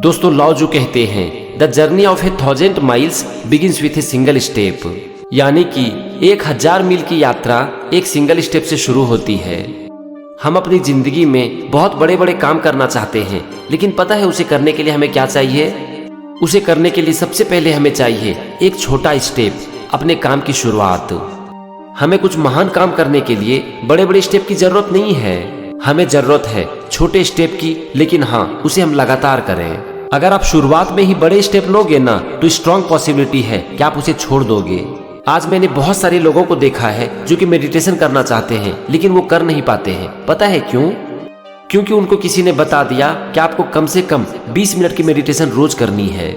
दोस्तों लाओ जो कहते हैं the journey of 1000 miles begins with a single step, यानी कि 1000 मील की यात्रा एक सिंगल स्टेप से शुरू होती है। हम अपनी जिंदगी में बहुत बड़े बड़े काम करना चाहते हैं, लेकिन पता है उसे करने के लिए हमें क्या चाहिए? उसे करने के लिए सबसे पहले हमें चाहिए एक छोटा स्टेप, अपने काम की शुरुआत। हमें कुछ महान काम करने के लिए बड़े बड़े स्टेप की जरूरत नहीं है, हमें जरूरत है छोटे स्टेप की, लेकिन हाँ उसे हम लगातार करें। अगर आप शुरुआत में ही बड़े स्टेप लोगे ना तो स्ट्रॉन्ग पॉसिबिलिटी है कि आप उसे छोड़ दोगे। आज मैंने बहुत सारे लोगों को देखा है जो कि मेडिटेशन करना चाहते हैं लेकिन वो कर नहीं पाते हैं। पता है क्यों? क्योंकि उनको किसी ने बता दिया कि आपको कम से कम 20 मिनट की मेडिटेशन रोज करनी है।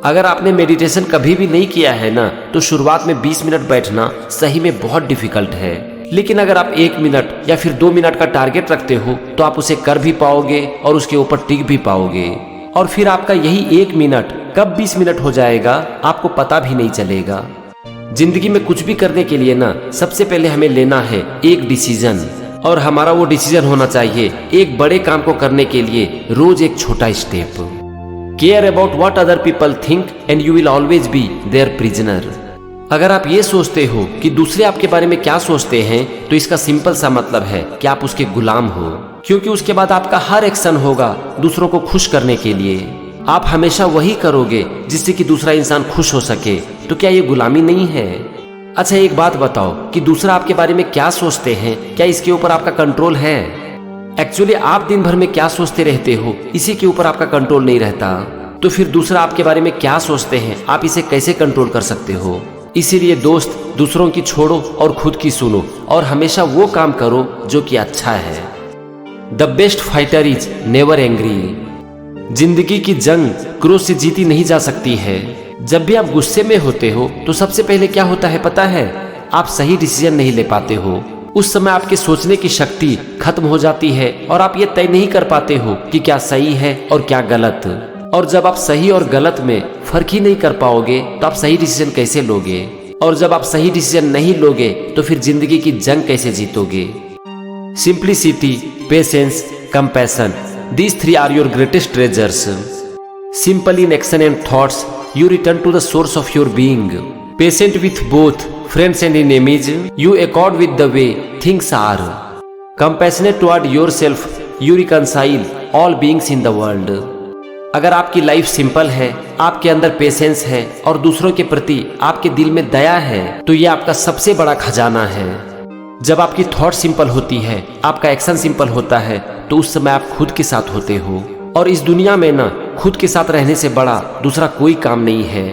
अगर आपने मेडिटेशन कभी भी नहीं किया है ना तो शुरुआत में 20 मिनट बैठना सही में बहुत डिफिकल्ट है, लेकिन अगर आप 1 मिनट या फिर 2 मिनट का टारगेट रखते हो तो आप उसे कर भी पाओगे और उसके ऊपर टिक भी पाओगे, और फिर आपका यही 1 मिनट कब 20 मिनट हो जाएगा आपको पता भी नहीं चलेगा। जिंदगी में कुछ भी करने के लिए ना सबसे पहले हमें लेना है एक डिसीजन, और हमारा वो डिसीजन होना चाहिए एक बड़े काम को करने के लिए रोज एक छोटा step. Care about what other people think and you will always be their prisoner. अगर आप ये सोचते हो कि दूसरे आपके बारे में क्या सोचते हैं तो इसका सिंपल सा मतलब है कि आप उसके गुलाम हो, क्योंकि उसके बाद आपका हर एक्शन होगा दूसरों को खुश करने के लिए। आप हमेशा वही करोगे जिससे कि दूसरा इंसान खुश हो सके, तो क्या ये गुलामी नहीं है? अच्छा एक बात बताओ कि दूसरा आपके बारे में क्या सोचते हैं, क्या इसके ऊपर आपका कंट्रोल है? एक्चुअली आप दिन भर में क्या सोचते रहते हो इसी के ऊपर आपका कंट्रोल नहीं रहता, तो फिर दूसरा आपके बारे में क्या सोचते हैं आप इसे कैसे कंट्रोल कर सकते हो? इसीलिए दोस्त, दूसरों की छोड़ो और खुद की सुनो, और हमेशा वो काम करो जो कि अच्छा है। The best fighter is never angry. जिंदगी की जंग क्रोध से जीती नहीं जा सकती है। जब भी आप गुस्से में होते हो तो सबसे पहले क्या होता है पता है? आप सही डिसीजन नहीं ले पाते हो। उस समय आपके सोचने की शक्ति खत्म हो जाती है और आप ये तय नहीं कर पाते हो कि क्या सही है और क्या गलत। और जब आप सही और गलत में फर्क ही नहीं कर पाओगे तो आप सही डिसीजन कैसे लोगे? और जब आप सही डिसीजन नहीं लोगे तो फिर जिंदगी की जंग कैसे जीतोगे? Simplicity, patience, compassion, these 3 are your greatest treasures. Simple in action and thoughts, you return to the source of your being. Patient with both friends and enemies, you accord with the way things are. Compassionate toward yourself, you reconcile all beings in the world. अगर आपकी life simple है, आपके अंदर patience है और दूसरों के प्रति आपके दिल में दया है, तो ये आपका सबसे बड़ा खजाना है। जब आपकी थॉट सिंपल होती है, आपका एक्शन सिंपल होता है, तो उस समय आप खुद के साथ होते हो। और इस दुनिया में ना खुद के साथ रहने से बड़ा दूसरा कोई काम नहीं है।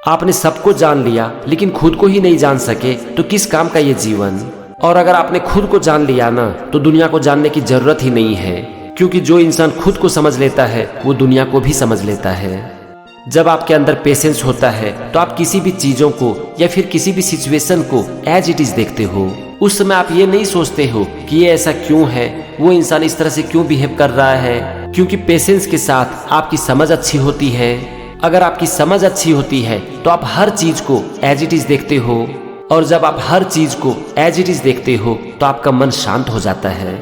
आपने सबको जान लिया लेकिन खुद को ही नहीं जान सके तो किस काम का ये जीवन? और अगर आपने खुद को जान लिया ना तो दुनिया को जानने की जरूरत ही नहीं है, क्योंकि जो इंसान खुद को समझ लेता है वो दुनिया को भी समझ लेता है। जब आपके अंदर पेशेंस होता है तो आप किसी भी चीजों को या फिर किसी भी सिचुएशन को एज इट इज देखते हो। उस समय आप ये नहीं सोचते हो कि ये ऐसा क्यों है, वो इंसान इस तरह से क्यों बिहेव कर रहा है, क्योंकि पेशेंस के साथ आपकी समझ अच्छी होती है। अगर आपकी समझ अच्छी होती है तो आप हर चीज को एज इट इज देखते हो, और जब आप हर चीज को एज इट इज देखते हो तो आपका मन शांत हो जाता है।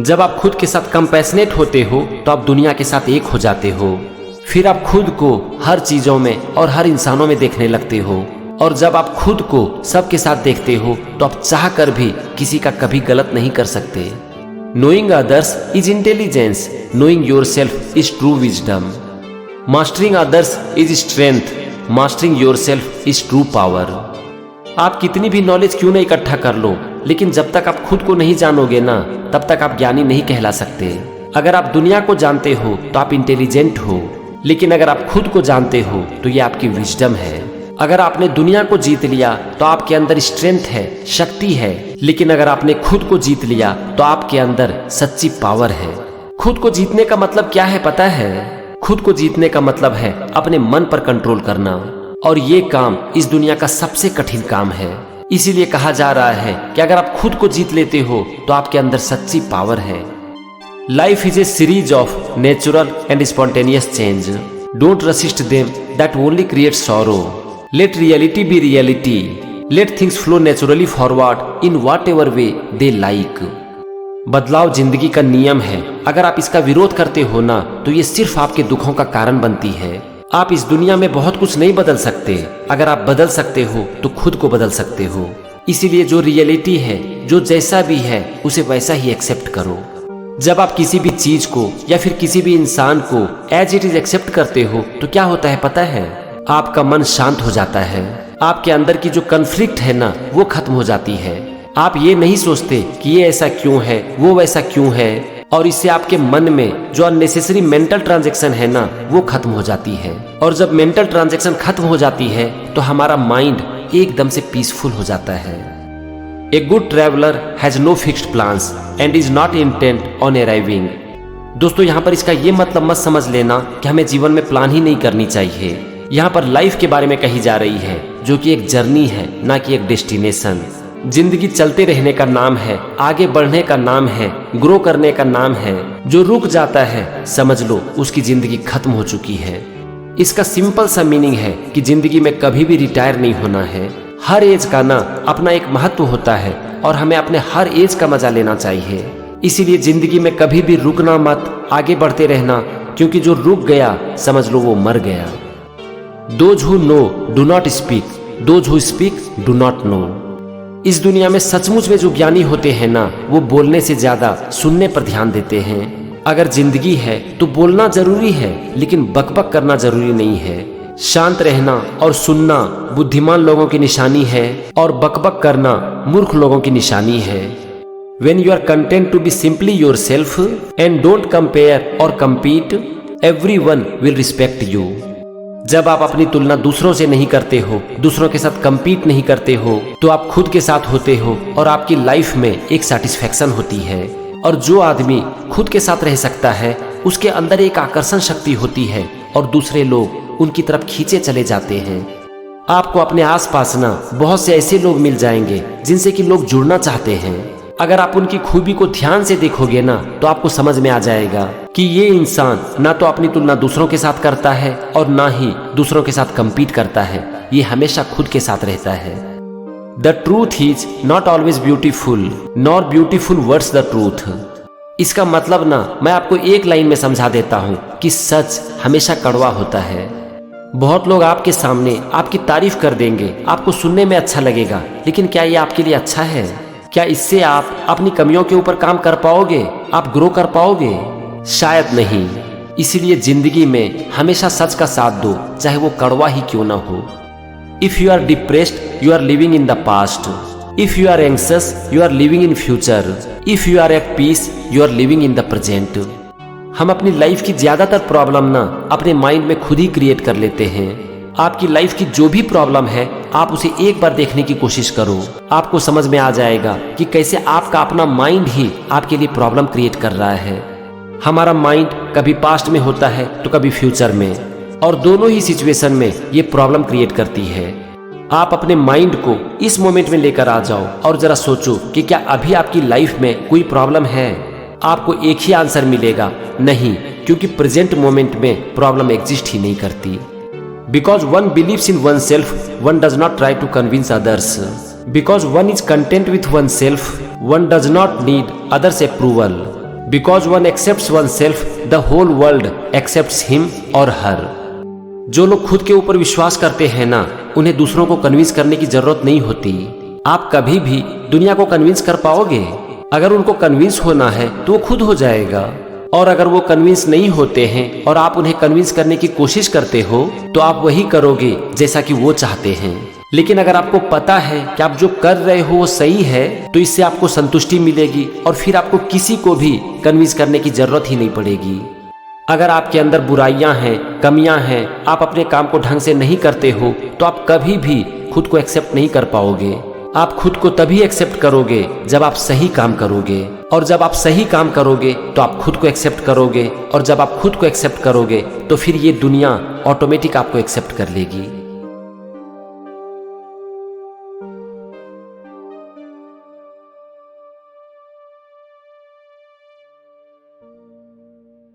जब आप खुद के साथ कंपैशनेट होते हो तो आप दुनिया के साथ एक हो जाते हो। फिर आप खुद को हर चीजों में और हर इंसानों में देखने लगते हो, और जब आप खुद को सबके साथ देखते हो तो आप चाह कर भी किसी का कभी गलत नहीं कर सकते। Knowing others is intelligence, knowing yourself is true wisdom. Mastering others is strength, mastering yourself is true power. आप कितनी भी नॉलेज क्यों नहीं इकट्ठा कर लो, लेकिन जब तक आप खुद को नहीं जानोगे ना तब तक आप ज्ञानी नहीं कहला सकते। अगर आप दुनिया को जानते हो तो आप इंटेलिजेंट हो, लेकिन अगर आप खुद को जानते हो तो ये आपकी विजडम है। अगर आपने दुनिया को जीत लिया तो आपके अंदर स्ट्रेंथ है, शक्ति है, लेकिन अगर आपने खुद को जीत लिया तो आपके अंदर सच्ची पावर है। खुद को जीतने का मतलब क्या है पता है? खुद को जीतने का मतलब है अपने मन पर कंट्रोल करना, और ये काम इस दुनिया का सबसे कठिन काम है। इसीलिए कहा जा रहा है कि अगर आप खुद को जीत लेते हो तो आपके अंदर सच्ची पावर है। Life is a series of natural and spontaneous change. Don't resist them that only create sorrow. Let reality be reality. Let things flow naturally forward in whatever way they like. बदलाव जिंदगी का नियम है। अगर आप इसका विरोध करते हो ना तो ये सिर्फ आपके दुखों का कारण बनती है। आप इस दुनिया में बहुत कुछ नहीं बदल सकते। अगर आप बदल सकते हो तो खुद को बदल सकते हो। इसीलिए जो रियलिटी है, जो जैसा भी है, उसे वैसा ही एक्सेप्ट करो। जब आप किसी भी चीज को या फिर किसी भी इंसान को एज इट इज एक्सेप्ट करते हो तो क्या होता है पता है? आपका मन शांत हो जाता है। आपके अंदर की जो कन्फ्लिक्ट है ना वो खत्म हो जाती है। आप ये नहीं सोचते कि ये ऐसा क्यों है, वो वैसा क्यों है, और इससे आपके मन में जो अननेसेसरी मेंटल ट्रांजैक्शन है ना वो खत्म हो जाती है। और जब मेंटल ट्रांजैक्शन खत्म हो जाती है तो हमारा माइंड एकदम से पीसफुल हो जाता है। A good traveller has no fixed plans and is not intent on arriving. दोस्तों यहाँ पर इसका ये मतलब मत समझ लेना कि हमें जीवन में प्लान ही नहीं करनी चाहिए। यहाँ पर लाइफ के बारे में कही जा रही है, जो कि एक जर्नी है, ना कि एक डेस्टिनेशन। जिंदगी चलते रहने का नाम है, आगे बढ़ने का नाम है, ग्रो करने का नाम है। जो रुक जाता है समझ लो उसकी जिंदगी खत्म हो चुकी है। इसका सिंपल सा मीनिंग है कि जिंदगी में कभी भी रिटायर नहीं होना है। हर एज का ना अपना एक महत्व होता है और हमें अपने हर एज का मजा लेना चाहिए। इसीलिए जिंदगी में कभी भी रुकना मत, आगे बढ़ते रहना, क्योंकि जो रुक गया समझ लो वो मर गया। Those who know do not speak, those who speak do not know। इस दुनिया में सचमुच में जो ज्ञानी होते हैं ना वो बोलने से ज्यादा सुनने पर ध्यान देते हैं। अगर जिंदगी है तो बोलना जरूरी है, लेकिन बकबक करना जरूरी नहीं है। शांत रहना और सुनना बुद्धिमान लोगों की निशानी है और बकबक करना मूर्ख लोगों की निशानी है। When you are content to be simply yourself and don't compare or compete, everyone will respect you। जब आप अपनी तुलना दूसरों से नहीं करते हो, दूसरों के साथ कंपीट नहीं करते हो, तो आप खुद के साथ होते हो और आपकी लाइफ में एक सेटिस्फैक्शन होती है। और जो आदमी खुद के साथ रह सकता है उसके अंदर एक आकर्षण शक्ति होती है और दूसरे लोग उनकी तरफ खींचे चले जाते हैं। आपको अपने आसपास ना बहुत से ऐसे लोग मिल जाएंगे जिनसे कि लोग जुड़ना चाहते हैं। अगर आप उनकी खूबी को ध्यान से देखोगे ना तो आपको समझ में आ जाएगा कि ये इंसान ना तो अपनी तुलना दूसरों के साथ करता है और ना ही दूसरों के साथ कंपीट करता है। ये हमेशा खुद के साथ रहता है। The truth is not always beautiful nor beautiful words the truth. इसका मतलब ना मैं आपको एक लाइन में समझा देता हूँ कि सच हमेशा कड़वा होता है। बहुत लोग आपके सामने आपकी तारीफ कर देंगे, आपको सुनने में अच्छा लगेगा, लेकिन क्या ये आपके लिए अच्छा है? क्या इससे आप अपनी कमियों के ऊपर काम कर पाओगे? आप ग्रो कर पाओगे? शायद नहीं। इसीलिए जिंदगी में हमेशा सच का साथ दो, चाहे वो कड़वा ही क्यों ना हो। If you are depressed you are living in the past, if you are anxious you are living in future, if you are at peace you are living in the present. हम अपनी लाइफ की ज्यादातर problem ना अपने mind में खुद ही create कर लेते हैं। आपकी लाइफ की जो भी प्रॉब्लम है आप उसे एक बार देखने की कोशिश करो, आपको समझ में आ जाएगा कि कैसे आपका अपना माइंड ही आपके लिए प्रॉब्लम क्रिएट कर रहा है। हमारा माइंड कभी पास्ट में होता है तो कभी फ्यूचर में, और दोनों ही सिचुएशन में ये प्रॉब्लम क्रिएट करती है। आप अपने माइंड को इस मोमेंट में लेकर आ जाओ और जरा सोचो कि क्या अभी आपकी लाइफ में कोई प्रॉब्लम है? आपको एक ही आंसर मिलेगा, नहीं, क्योंकि प्रेजेंट मोमेंट में प्रॉब्लम एग्जिस्ट ही नहीं करती। Because one believes in oneself, one does not try to convince others. Because one is content with oneself, one does not need others' approval. Because one accepts oneself, the whole world accepts him or her. जो लोग खुद के ऊपर विश्वास करते हैं ना, उन्हें दूसरों को कन्विंस करने की जरूरत नहीं होती। आप कभी भी दुनिया को कन्विंस कर पाओगे? अगर उनको कन्विंस होना है तो वो खुद हो जाएगा। और अगर वो कन्विंस नहीं होते हैं और आप उन्हें कन्विंस करने की कोशिश करते हो तो आप वही करोगे जैसा कि वो चाहते हैं। लेकिन अगर आपको पता है कि आप जो कर रहे हो वो सही है तो इससे आपको संतुष्टि मिलेगी और फिर आपको किसी को भी कन्विंस करने की जरूरत ही नहीं पड़ेगी। अगर आपके अंदर बुराइयां हैं, कमियां हैं, आप अपने काम को ढंग से नहीं करते हो तो आप कभी भी खुद को एक्सेप्ट नहीं कर पाओगे। आप खुद को तभी एक्सेप्ट करोगे जब आप सही काम करोगे, और जब आप सही काम करोगे तो आप खुद को एक्सेप्ट करोगे, और जब आप खुद को एक्सेप्ट करोगे तो फिर ये दुनिया ऑटोमेटिक आपको एक्सेप्ट कर लेगी।